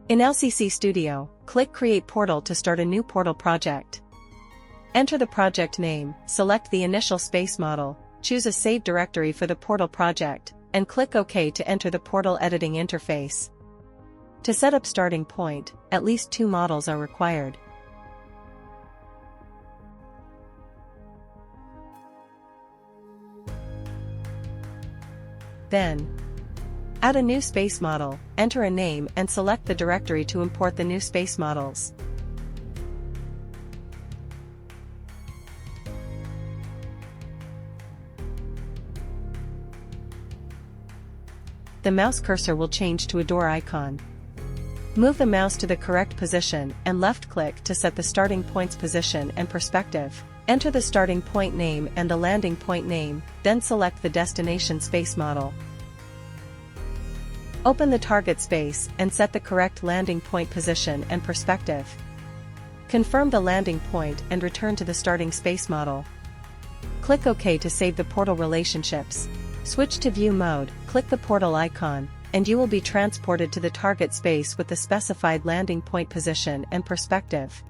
In LixelStudio, click Create Portal to start a new Portal project. Enter the project name, select the initial space model, choose a save directory for the Portal project, and click OK to enter the Portal editing interface. To set up starting point, at least 2 models are required. Then, add a new space model, enter a name and select the directory to import the new space models. The mouse cursor will change to a door icon. Move the mouse to the correct position and left-click to set the starting point's position and perspective. Enter the starting point name and the landing point name, then select the destination space model. Open the target space and set the correct landing point position and perspective. Confirm the landing point and return to the starting space model. Click OK to save the portal relationships. Switch to view mode, click the portal icon, and you will be transported to the target space with the specified landing point position and perspective.